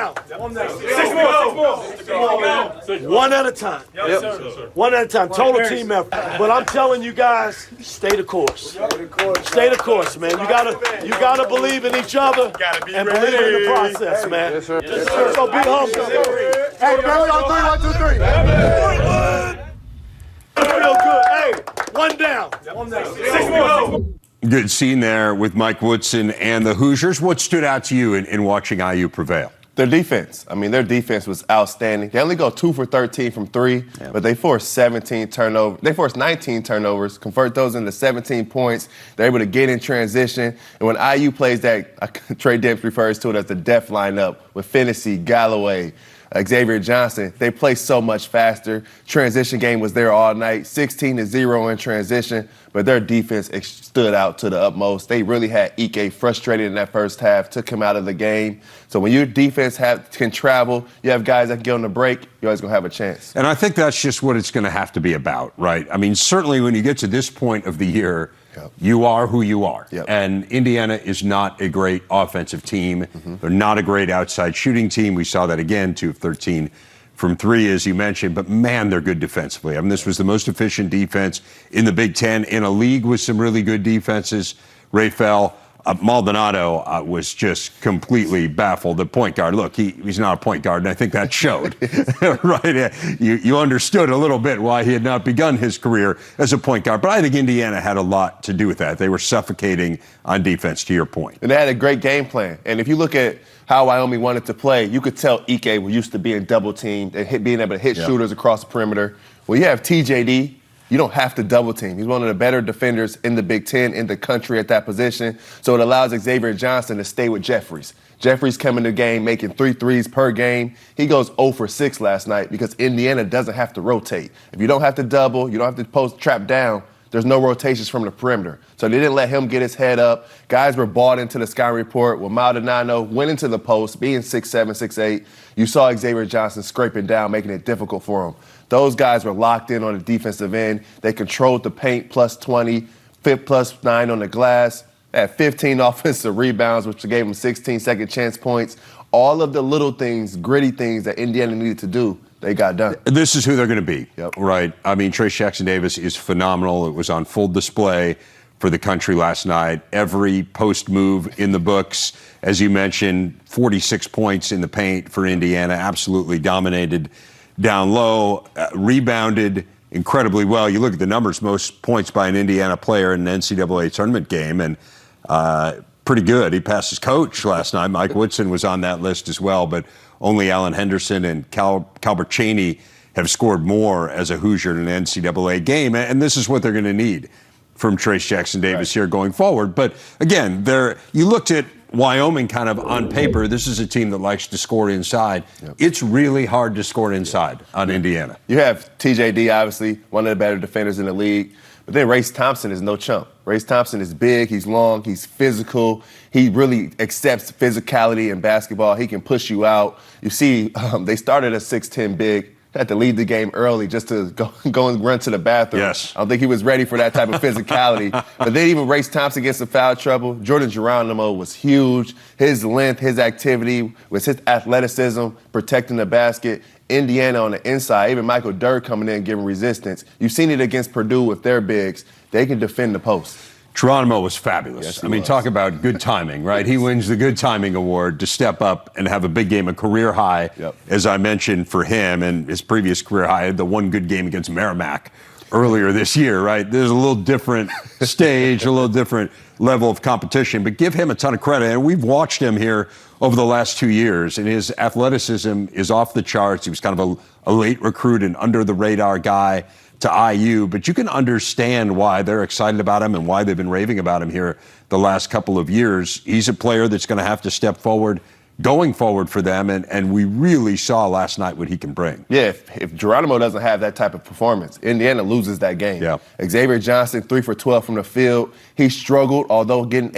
down. Six more. One at a time. One at a time. Total team effort. But I'm telling you guys, stay the course. Stay the course, man. You gotta believe in each other and believe in the process, man. Yes, sir. So be humble. Hey, remember on 3, 1, 2, 3. Feel good. Hey, one down. Six more. Good scene there with Mike Woodson and the Hoosiers. What stood out to you in watching IU prevail? Their defense. I mean, their defense was outstanding. They only go 2 for 13 from 3, but they forced 17 turnovers. They forced 19 turnovers, convert those into 17 points. They're able to get in transition. And when IU plays that, Trey Dempsey refers to it as the death lineup with Finney, Galloway, Xavier Johnson, they play so much faster. Transition game was there all night, 16-0 in transition, but their defense stood out to the utmost. They really had Ike frustrated in that first half, took him out of the game. So when your defense can travel, you have guys that can get on the break, you're always going to have a chance. And I think that's just what it's going to have to be about, right? I mean, certainly when you get to this point of the year, you are who you are. And Indiana is not a great offensive team. They're not a great outside shooting team. We saw that again, 2 of 13 from 3, as you mentioned. But, man, they're good defensively. I mean, this was the most efficient defense in the Big Ten in a league with some really good defenses. Rafael Maldonado was just completely baffled. The point guard, look, he's not a point guard, and I think that showed. Right? You understood a little bit why he had not begun his career as a point guard. But I think Indiana had a lot to do with that. They were suffocating on defense, to your point. And they had a great game plan. And if you look at how Wyoming wanted to play, you could tell Ike was used to being double-teamed and being able to hit shooters across the perimeter. Well, you have TJD. You don't have to double team. He's one of the better defenders in the Big Ten, in the country at that position. So it allows Xavier Johnson to stay with Jeffries. Jeffries coming to the game, making 3 threes per game. He goes 0 for 6 last night because Indiana doesn't have to rotate. If you don't have to double, you don't have to post trap down, there's no rotations from the perimeter. So they didn't let him get his head up. Guys were bought into the sky report with Maldonado, went into the post, being 6'7", 6'8". You saw Xavier Johnson scraping down, making it difficult for him. Those guys were locked in on the defensive end. They controlled the paint, plus 20, plus 9 on the glass. They had 15 offensive rebounds, which gave them 16 second chance points. All of the little things, gritty things that Indiana needed to do, they got done. This is who they're going to be, right? I mean, Trayce Jackson-Davis is phenomenal. It was on full display for the country last night. Every post move in the books, as you mentioned, 46 points in the paint for Indiana, absolutely dominated down low, rebounded incredibly well. You look at the numbers, most points by an Indiana player in an NCAA tournament game, and pretty good. He passed his coach last night. Mike Woodson was on that list as well, but only Alan Henderson and Calbert Chaney have scored more as a Hoosier in an NCAA game, and this is what they're going to need from Trayce Jackson-Davis here going forward. But again, you looked at Wyoming kind of on paper. This is a team that likes to score inside. It's really hard to score inside on Indiana. You have TJD, obviously, one of the better defenders in the league. But then Race Thompson is no chump. Race Thompson is big, he's long, he's physical. He really accepts physicality in basketball. He can push you out. You see, they started a 6'10" big. Had to leave the game early just to go and run to the bathroom. Yes. I don't think he was ready for that type of physicality. But then even Race Thompson gets in foul trouble. Jordan Geronimo was huge. His length, his activity, with his athleticism, protecting the basket. Indiana on the inside, even Michael Dirk coming in giving resistance. You've seen it against Purdue with their bigs. They can defend the post. Geronimo was fabulous. Yes, I mean, talk about good timing, right? He wins the Good Timing Award to step up and have a big game, a career high, as I mentioned, for him. And his previous career high, the one good game against Merrimack earlier this year, right? There's a little different stage, a little different level of competition. But give him a ton of credit. And we've watched him here over the last 2 years, and his athleticism is off the charts. He was kind of a late recruit and under-the-radar guy to IU, but you can understand why they're excited about him and why they've been raving about him here the last couple of years. He's a player that's going to have to step forward, going forward for them, and we really saw last night what he can bring. Yeah, if Geronimo doesn't have that type of performance, Indiana loses that game. Xavier Johnson, 3 for 12 from the field. He struggled, although getting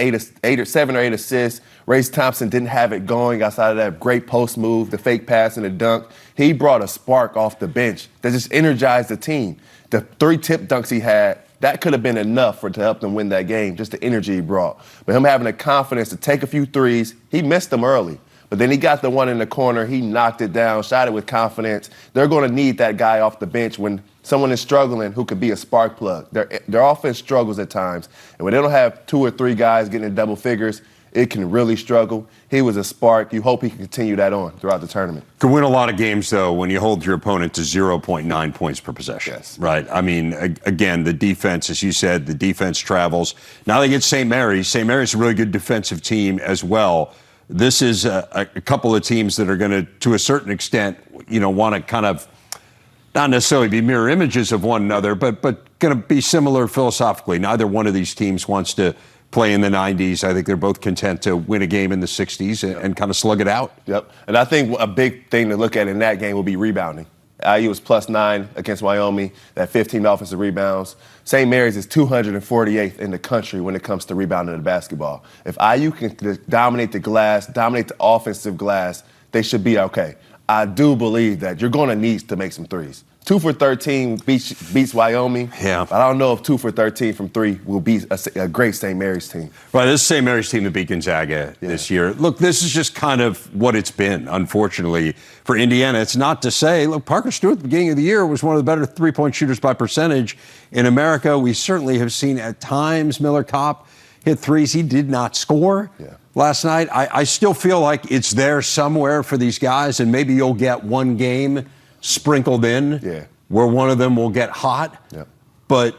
7 or 8 assists. Race Thompson didn't have it going outside of that great post move, the fake pass and the dunk. He brought a spark off the bench that just energized the team. The 3 tip dunks he had, that could have been enough to help them win that game, just the energy he brought. But him having the confidence to take a few threes, he missed them early. But then he got the one in the corner. He knocked it down, shot it with confidence. They're going to need that guy off the bench when someone is struggling who could be a spark plug. Their offense struggles at times. And when they don't have 2 or 3 guys getting in double figures, it can really struggle. He was a spark. You hope he can continue that on throughout the tournament. Could win a lot of games, though, when you hold your opponent to 0.9 points per possession. Yes. Right? I mean, again, the defense, as you said, the defense travels. Now they get St. Mary's. St. Mary's is a really good defensive team as well. This is a couple of teams that are going to a certain extent, want to kind of not necessarily be mirror images of one another, but going to be similar philosophically. Neither one of these teams wants to play in the 90s. I think they're both content to win a game in the 60s and kind of slug it out. Yep. And I think a big thing to look at in that game will be rebounding. IU was +9 against Wyoming, that 15 offensive rebounds. St. Mary's is 248th in the country when it comes to rebounding the basketball. If IU can dominate the glass, dominate the offensive glass, they should be okay. I do believe that you're going to need to make some threes. 2 for 13 beats Wyoming. Yeah. But I don't know if 2 for 13 from 3 will be a great St. Mary's team. Right, this is St. Mary's team that beat Gonzaga this year. Look, this is just kind of what it's been, unfortunately, for Indiana. It's not to say, look, Parker Stewart at the beginning of the year was one of the better three-point shooters by percentage in America. We certainly have seen at times Miller Kopp hit threes. He did not score last night. I still feel like it's there somewhere for these guys, and maybe you'll get one game sprinkled in where one of them will get hot. But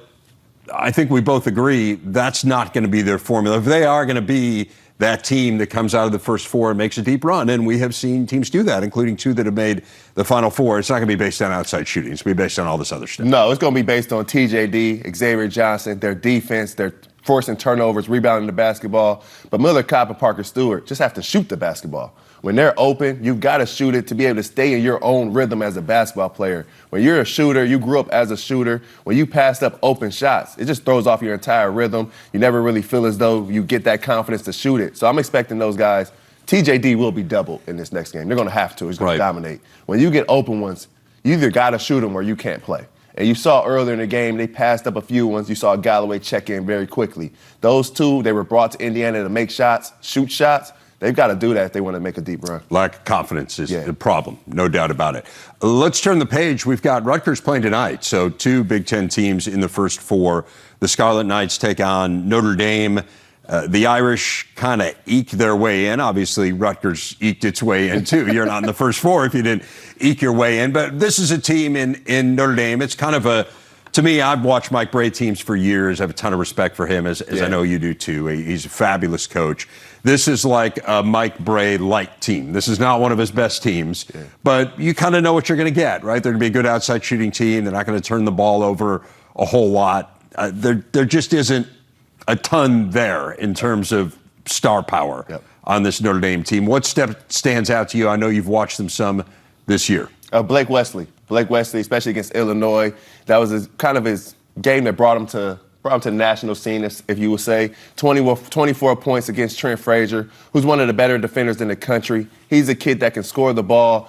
I think we both agree that's not going to be their formula. If they are going to be that team that comes out of the first 4 and makes a deep run, and we have seen teams do that, including 2 that have made the Final Four, it's not going to be based on outside shooting. It's going to be based on all this other stuff. No, it's going to be based on TJD, Xavier Johnson, their defense, their forcing turnovers, rebounding the basketball. But Miller Kopp and Parker Stewart just have to shoot the basketball. When they're open, you've got to shoot it to be able to stay in your own rhythm as a basketball player. When you're a shooter, you grew up as a shooter. When you pass up open shots, it just throws off your entire rhythm. You never really feel as though you get that confidence to shoot it. So I'm expecting those guys. TJD will be doubled in this next game. They're going to have to. He's going to dominate. When you get open ones, you either got to shoot them or you can't play. And you saw earlier in the game, they passed up a few ones. You saw Galloway check in very quickly. Those 2, they were brought to Indiana to make shots, shoot shots. They've got to do that if they want to make a deep run. Lack of confidence is the problem, no doubt about it. Let's turn the page. We've got Rutgers playing tonight, so 2 Big Ten teams in the first 4. The Scarlet Knights take on Notre Dame. The Irish kind of eked their way in. Obviously, Rutgers eked its way in, too. You're not in the first 4 if you didn't eke your way in. But this is a team in Notre Dame. It's kind of to me, I've watched Mike Bray teams for years. I have a ton of respect for him, as I know you do, too. He's a fabulous coach. This is like a Mike Bray light team. This is not one of his best teams, but you kind of know what you're going to get, right? They're going to be a good outside shooting team. They're not going to turn the ball over a whole lot. There just isn't a ton there in terms of star power on this Notre Dame team. What step stands out to you? I know you've watched them some this year. Blake Wesley. Blake Wesley, especially against Illinois. That was kind of his game that brought him to the national scene, if you would say. 24 points against Trent Frazier, who's one of the better defenders in the country. He's a kid that can score the ball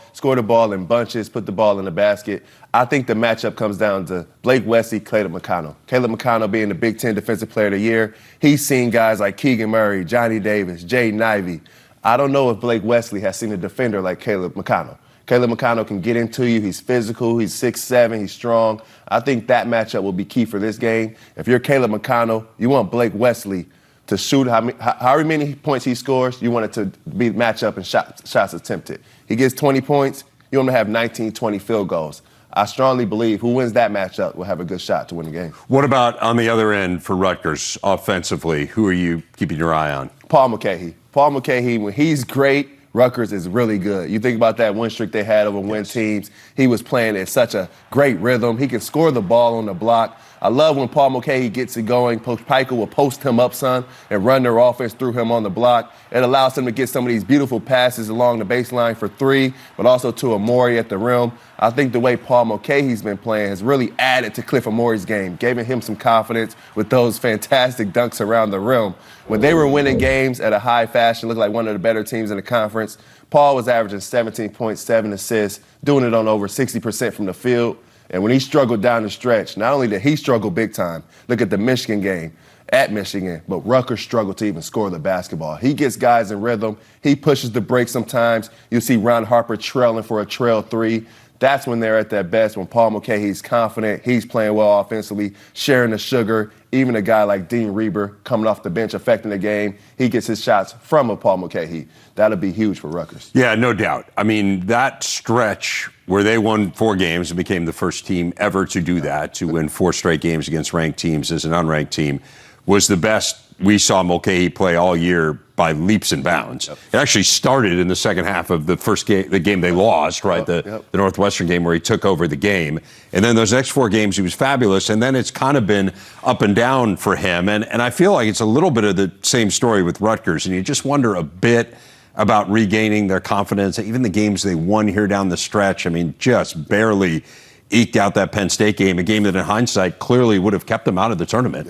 in bunches, put the ball in the basket. I think the matchup comes down to Blake Wesley, Caleb McConnell. Caleb McConnell being the Big Ten Defensive Player of the Year. He's seen guys like Keegan Murray, Johnny Davis, Jaden Ivey. I don't know if Blake Wesley has seen a defender like Caleb McConnell. Caleb McConnell can get into you. He's physical. He's 6'7". He's strong. I think that matchup will be key for this game. If you're Caleb McConnell, you want Blake Wesley to shoot however many points he scores. You want it to be matchup and shots attempted. He gets 20 points. You want him to have 19, 20 field goals. I strongly believe who wins that matchup will have a good shot to win the game. What about on the other end for Rutgers offensively? Who are you keeping your eye on? Paul Mulcahy. Paul Mulcahy, when he's great, Rutgers is really good. You think about that win streak they had over win teams. He was playing in such a great rhythm. He can score the ball on the block. I love when Paul Mulcahy gets it going. Coach Piker will post him up, son, and run their offense through him on the block. It allows him to get some of these beautiful passes along the baseline for 3, but also to Amori at the rim. I think the way Paul Mulcahy's been playing has really added to Cliff Amori's game, giving him some confidence with those fantastic dunks around the rim. When they were winning games at a high fashion, looked like one of the better teams in the conference, Paul was averaging 17 points, 7 assists, doing it on over 60% from the field. And when he struggled down the stretch, not only did he struggle big time, look at the Michigan game. at Michigan, but Rutgers struggled to even score the basketball. He gets guys in rhythm. He pushes the break sometimes. You see Ron Harper trailing for a trail three. That's when they're at their best, when Paul Mulcahy's confident, he's playing well offensively, sharing the sugar. Even a guy like Dean Reber coming off the bench, affecting the game, he gets his shots from a Paul Mulcahy. That'll be huge for Rutgers. Yeah, no doubt. I mean, that stretch where they won 4 games and became the first team ever to do that, to win 4 straight games against ranked teams as an unranked team, was the best we saw Mulcahy play all year by leaps and bounds. It actually started in the second half of the first game, the game they lost, right? The Northwestern game where he took over the game. And then those next 4 games, he was fabulous. And then it's kind of been up and down for him. And I feel like it's a little bit of the same story with Rutgers. And you just wonder a bit about regaining their confidence. Even the games they won here down the stretch, I mean, just barely eked out that Penn State game, a game that in hindsight clearly would have kept them out of the tournament.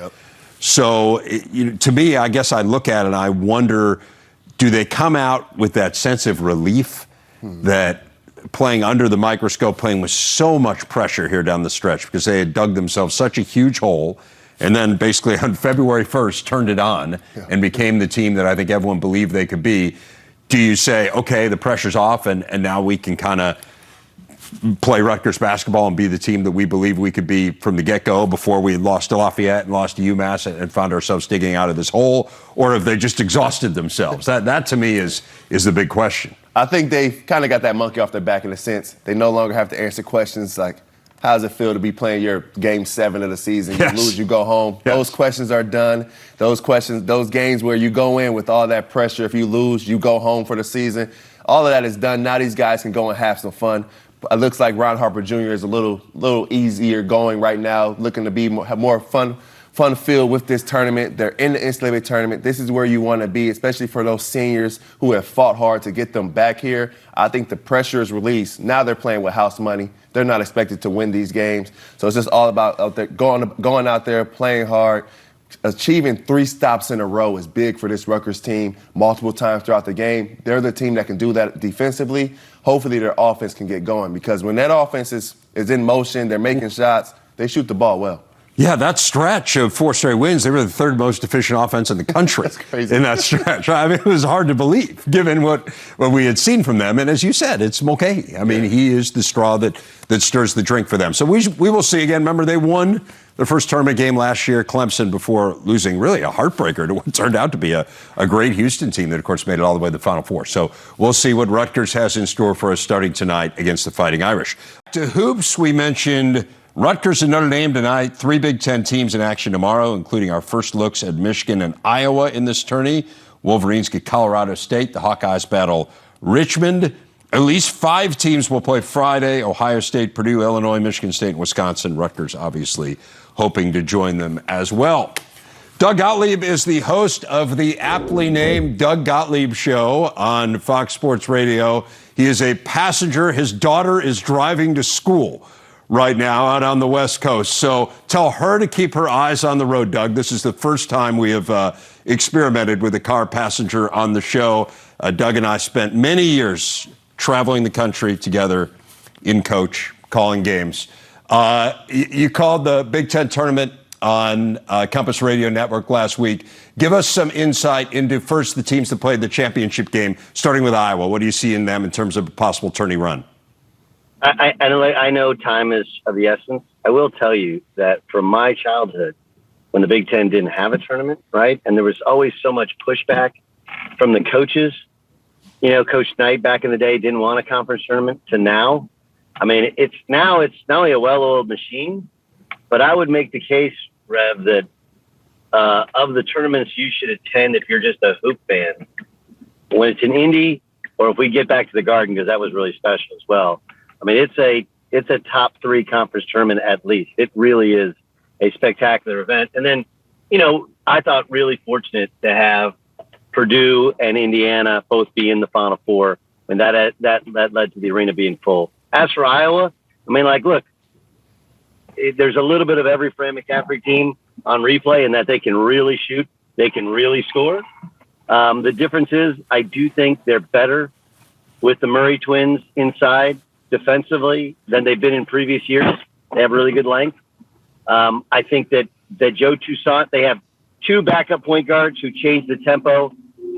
So, to me, I guess I look at it and I wonder, do they come out with that sense of relief that playing under the microscope, playing with so much pressure here down the stretch because they had dug themselves such a huge hole and then basically on February 1st turned it on and became the team that I think everyone believed they could be? Do you say, okay, the pressure's off and now we can kind of play Rutgers basketball and be the team that we believe we could be from the get-go before we lost to Lafayette and lost to UMass and found ourselves digging out of this hole? Or have they just exhausted themselves? That to me is the big question. I think they've kind of got that monkey off their back in a sense. They no longer have to answer questions like, how does it feel to be playing your game 7 of the season? You lose, you go home. Those questions are done. Those questions, those games where you go in with all that pressure. If you lose, you go home for the season. All of that is done. Now these guys can go and have some fun. It looks like Ron Harper Jr. is a little easier going right now, looking to be have more fun filled with this tournament. They're in the NCAA tournament. This is where you want to be, especially for those seniors who have fought hard to get them back here. I think the pressure is released. Now they're playing with house money. They're not expected to win these games. So it's just all about out there, going out there, playing hard. Achieving 3 stops in a row is big for this Rutgers team multiple times throughout the game. They're the team that can do that defensively. Hopefully their offense can get going because when that offense is in motion, they're making shots, they shoot the ball well. Yeah, that stretch of 4 straight wins, they were the 3rd most efficient offense in the country. That's crazy. In that stretch. I mean, it was hard to believe, given what we had seen from them. And as you said, it's Mulcahy. I mean, he is the straw that stirs the drink for them. So we will see again. Remember, they won their first tournament game last year, Clemson, before losing really a heartbreaker to what turned out to be a great Houston team that, of course, made it all the way to the Final Four. So we'll see what Rutgers has in store for us starting tonight against the Fighting Irish. To hoops, we mentioned Rutgers and Notre Dame tonight. 3 Big Ten teams in action tomorrow, including our first looks at Michigan and Iowa in this tourney. Wolverines get Colorado State. The Hawkeyes battle Richmond. At least 5 teams will play Friday: Ohio State, Purdue, Illinois, Michigan State, and Wisconsin. Rutgers obviously hoping to join them as well. Doug Gottlieb is the host of the aptly named Doug Gottlieb Show on Fox Sports Radio. He is a passenger. His daughter is driving to school right now out on the West Coast. So tell her to keep her eyes on the road, Doug. This is the first time we have experimented with a car passenger on the show. Doug and I spent many years traveling the country together in coach, calling games. You called the Big Ten tournament on Compass Radio Network last week. Give us some insight into, first, the teams that played the championship game, starting with Iowa. What do you see in them in terms of a possible tourney run? I know time is of the essence. I will tell you that from my childhood, when the Big Ten didn't have a tournament, right, and there was always so much pushback from the coaches. You know, Coach Knight back in the day didn't want a conference tournament, to now. I mean, it's not only a well-oiled machine, but I would make the case, Rev, that of the tournaments you should attend if you're just a hoop fan, when it's in Indy, or if we get back to the Garden, because that was really special as well. I mean, it's a top 3 conference tournament at least. It really is a spectacular event. And then, you know, I thought really fortunate to have Purdue and Indiana both be in the Final Four, and that led to the arena being full. As for Iowa, I mean, like, look, there's a little bit of every Fran McCaffrey team on replay in that they can really shoot, they can really score. The difference is I do think they're better with the Murray twins inside defensively than they've been in previous years. They have really good length. I think that Joe Toussaint, they have two backup point guards who change the tempo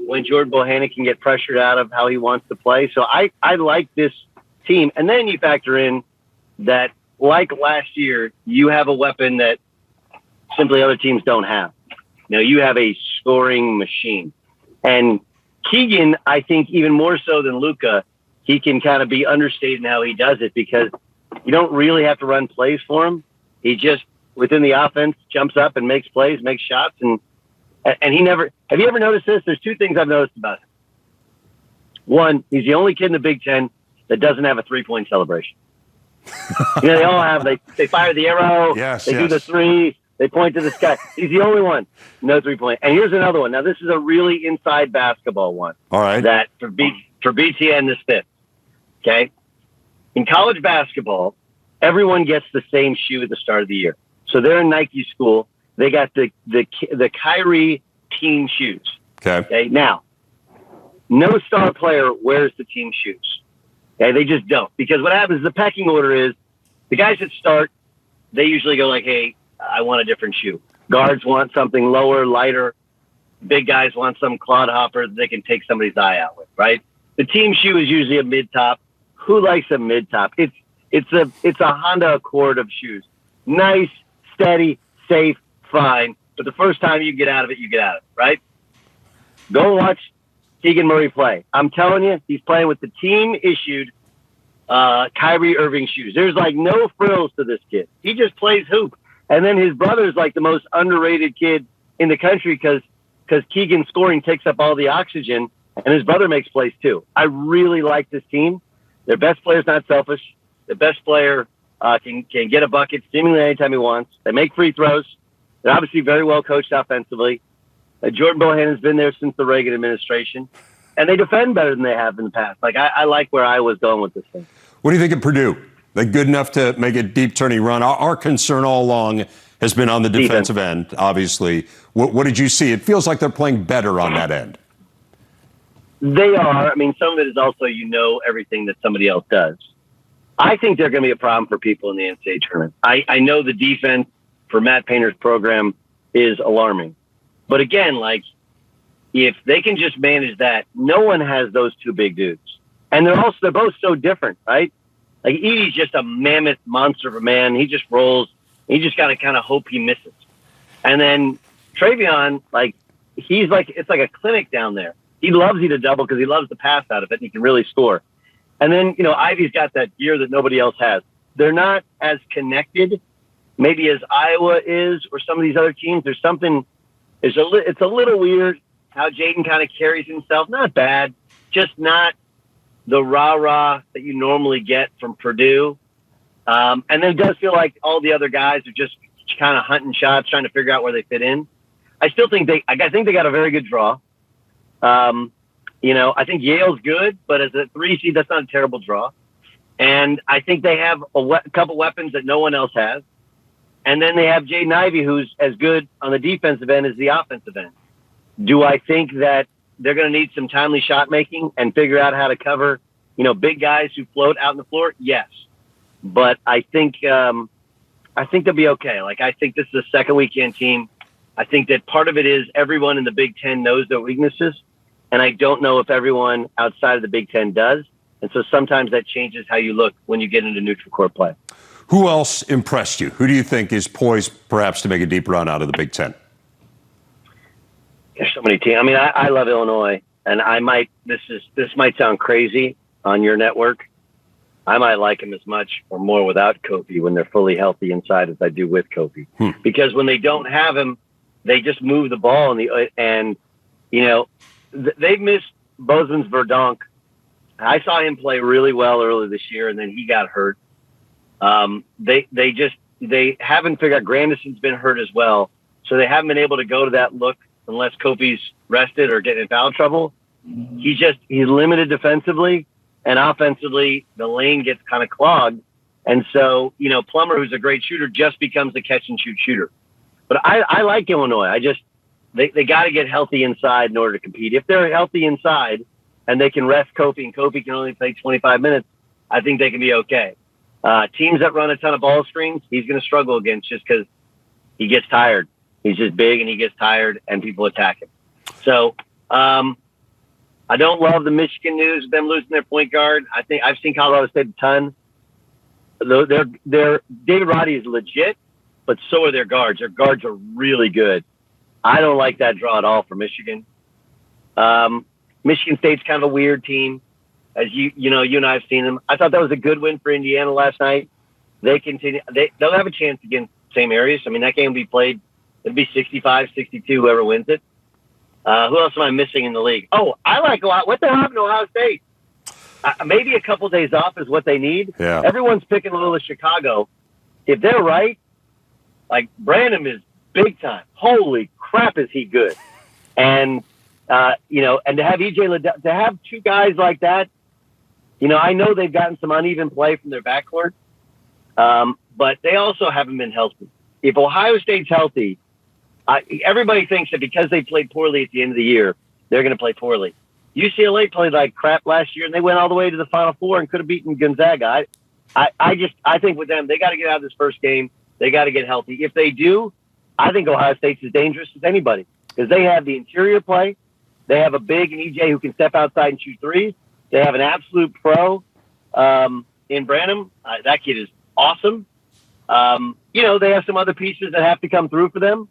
when Jordan Bohannon can get pressured out of how he wants to play. So I like this team. And then you factor in that, like last year, you have a weapon that simply other teams don't have. You have a scoring machine. And Keegan, I think even more so than Luka, he can kind of be understated in how he does it because you don't really have to run plays for him. He just, within the offense, jumps up and makes plays, makes shots. And he never – have you ever noticed this? There's two things I've noticed about him. One, he's the only kid in the Big Ten that doesn't have a three-point celebration. They all have – they fire the arrow. They do the three. They point to the sky. He's the only one. No three-point. And here's another one. Now, this is a really inside basketball one. All right. That for BTN this fits. Okay? In college basketball, everyone gets the same shoe at the start of the year. So they're in Nike school. They got the Kyrie team shoes. Okay. Now, no star player wears the team shoes. Okay. They just don't. Because what happens, the pecking order is the guys that start, they usually go like, hey, I want a different shoe. Guards want something lower, lighter. Big guys want some clodhopper that they can take somebody's eye out with, right? The team shoe is usually a mid-top. Who likes a mid-top? It's a Honda Accord of shoes. Nice, steady, safe, fine. But the first time you get out of it, you get out of it, right? Go watch Keegan Murray play. I'm telling you, he's playing with the team-issued Kyrie Irving shoes. There's like no frills to this kid. He just plays hoop. And then his brother's like the most underrated kid in the country because Keegan's scoring takes up all the oxygen, and his brother makes plays too. I really like this team. Their best player's not selfish. The best player can get a bucket seemingly anytime he wants. They make free throws. They're obviously very well coached offensively. Jordan Bohannon's been there since the Reagan administration, and they defend better than they have in the past. Like I like where I was going with this thing. What do you think of Purdue? They good enough to make a deep turning run? Our concern all along has been on the defensive end, obviously. What did you see? It feels like they're playing better on that end. They are. I mean, some of it is also everything that somebody else does. I think they're going to be a problem for people in the NCAA tournament. I know the defense for Matt Painter's program is alarming. But again, like, if they can just manage that, no one has those two big dudes. And they're both so different, right? Like, Edey's just a mammoth monster of a man. He just rolls. You just got to kind of hope he misses. And then Travion, it's like a clinic down there. He loves you to double because he loves the pass out of it, and he can really score. And then, Ivy's got that gear that nobody else has. They're not as connected, maybe as Iowa is or some of these other teams. There's something, it's a little weird how Jaden kind of carries himself. Not bad, just not the rah-rah that you normally get from Purdue. And then it does feel like all the other guys are just kind of hunting shots, trying to figure out where they fit in. I think they got a very good draw. I think Yale's good, but as a 3 seed, that's not a terrible draw. And I think they have a couple weapons that no one else has. And then they have Jaden Ivey, who's as good on the defensive end as the offensive end. Do I think that they're going to need some timely shot making and figure out how to cover, big guys who float out on the floor? Yes. But I think they'll be okay. Like, I think this is a second weekend team. I think that part of it is everyone in the Big Ten knows their weaknesses. And I don't know if everyone outside of the Big Ten does. And so sometimes that changes how you look when you get into neutral court play. Who else impressed you? Who do you think is poised perhaps to make a deep run out of the Big Ten? There's so many teams. I mean, I love Illinois, and this might sound crazy on your network. I might like them as much or more without Kofi when they're fully healthy inside as I do with Kofi. Because when they don't have him, they just move the ball they've missed Bozeman's Verdonk. I saw him play really well earlier this year, and then he got hurt. They haven't figured out. Grandison's been hurt as well, so they haven't been able to go to that look unless Kofi's rested or getting in foul trouble. He's limited defensively, and offensively the lane gets kind of clogged. And so, Plummer, who's a great shooter, just becomes a catch and shoot shooter. But I like Illinois. They got to get healthy inside in order to compete. If they're healthy inside and they can rest Kofi, and Kofi can only play 25 minutes, I think they can be okay. Teams that run a ton of ball screens, he's going to struggle against just because he gets tired. He's just big and he gets tired and people attack him. So I don't love the Michigan news, them losing their point guard. I think I've seen Colorado State a ton. David Roddy is legit, but so are their guards. Their guards are really good. I don't like that draw at all for Michigan. Michigan State's kind of a weird team, as you and I have seen them. I thought that was a good win for Indiana last night. They continue. They'll have a chance against St. Mary's. I mean, that game will be played. It'll be 65-62, whoever wins it. Who else am I missing in the league? Oh, I like a lot. What the hell happened to Ohio State? Maybe a couple days off is what they need. Yeah. Everyone's picking Loyola Chicago. If they're right, like Branham is big time. Holy crap, is he good? And and to have to have two guys like that, I know they've gotten some uneven play from their backcourt, but they also haven't been healthy. If Ohio State's healthy, everybody thinks that because they played poorly at the end of the year, they're going to play poorly. UCLA played like crap last year, and they went all the way to the Final Four and could have beaten Gonzaga. I think with them, they got to get out of this first game. They got to get healthy. If they do, I think Ohio State's as dangerous as anybody because they have the interior play. They have a big and EJ who can step outside and shoot threes. They have an absolute pro in Branham. That kid is awesome. They have some other pieces that have to come through for them.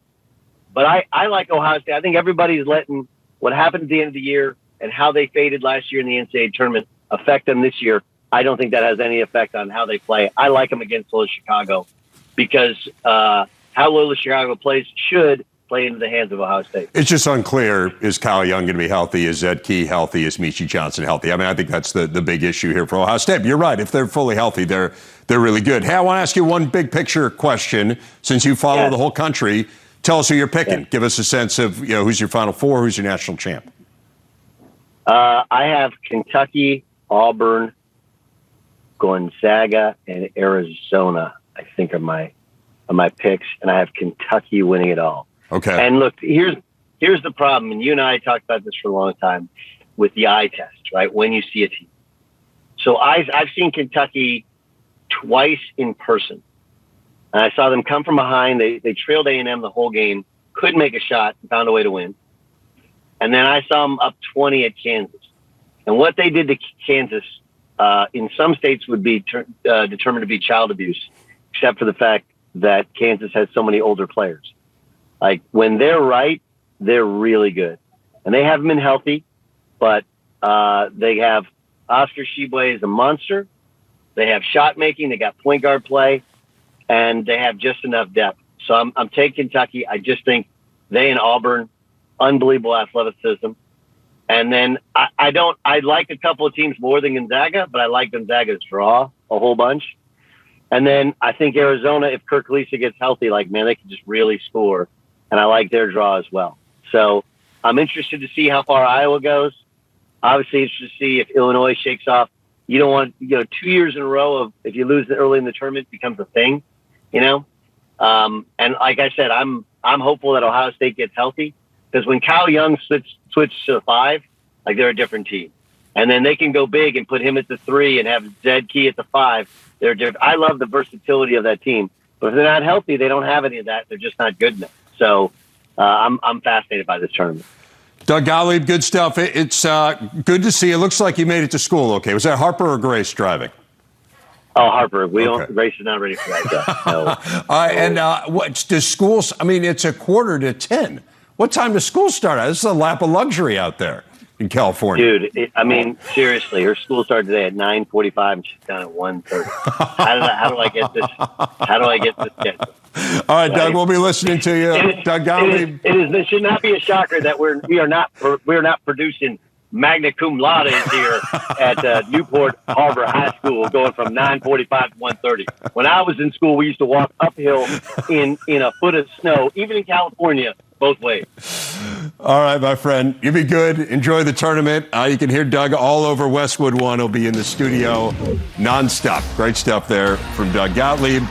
But I like Ohio State. I think everybody's letting what happened at the end of the year and how they faded last year in the NCAA tournament affect them this year. I don't think that has any effect on how they play. I like them against Loyola Chicago because how Loyola Chicago plays should play into the hands of Ohio State. It's just unclear, is Kyle Young going to be healthy? Is Zed Key healthy? Is Michi Johnson healthy? I mean, I think that's the big issue here for Ohio State. But you're right. If they're fully healthy, they're really good. Hey, I want to ask you one big picture question. Since you follow the whole country, tell us who you're picking. Give us a sense of who's your Final Four, who's your national champ. I have Kentucky, Auburn, Gonzaga, and Arizona, I think are my picks, and I have Kentucky winning it all. Okay. And look, here's the problem, and you and I talked about this for a long time with the eye test, right? When you see a team. So I've seen Kentucky twice in person. And I saw them come from behind. They trailed A&M the whole game, couldn't make a shot, and found a way to win. And then I saw them up 20 at Kansas. And what they did to Kansas in some states would be determined to be child abuse, except for the fact that Kansas has so many older players. Like, when they're right, they're really good. And they haven't been healthy, but they have Oscar Tshiebwe is a monster. They have shot making. They got point guard play. And they have just enough depth. So I'm taking Kentucky. I just think they and Auburn, unbelievable athleticism. And then I like a couple of teams more than Gonzaga, but I like Gonzaga's draw a whole bunch. And then I think Arizona, if Kirk Lisa gets healthy, they can just really score. And I like their draw as well. So I'm interested to see how far Iowa goes. Obviously, interested to see if Illinois shakes off. You don't want 2 years in a row of if you lose early in the tournament becomes a thing. And like I said, I'm hopeful that Ohio State gets healthy because when Kyle Young switches to the 5, they're a different team. And then they can go big and put him at the 3 and have Zed Key at the 5. They're different. I love the versatility of that team, but if they're not healthy, they don't have any of that. They're just not good enough. So I'm fascinated by this tournament. Doug Gottlieb, good stuff. It's good to see. It looks like you made it to school okay. Was that Harper or Grace driving? Oh, Harper. Grace is not ready for that yet. No. And what does schools? I mean, it's 9:45. What time does school start? This is a lap of luxury out there in California. Dude, seriously, her school started today at 9:45 and she's done at 1:30. How do I get this? How do I get this schedule? All right, Doug, we'll be listening to you. Doug Gottlieb. It should not be a shocker that we are not producing magna cum laudes here at Newport Harbor High School, going from 9:45 to 1:30. When I was in school, we used to walk uphill in a foot of snow, even in California, both ways. All right, my friend. You be good. Enjoy the tournament. You can hear Doug all over Westwood One. He'll be in the studio nonstop. Great stuff there from Doug Gottlieb.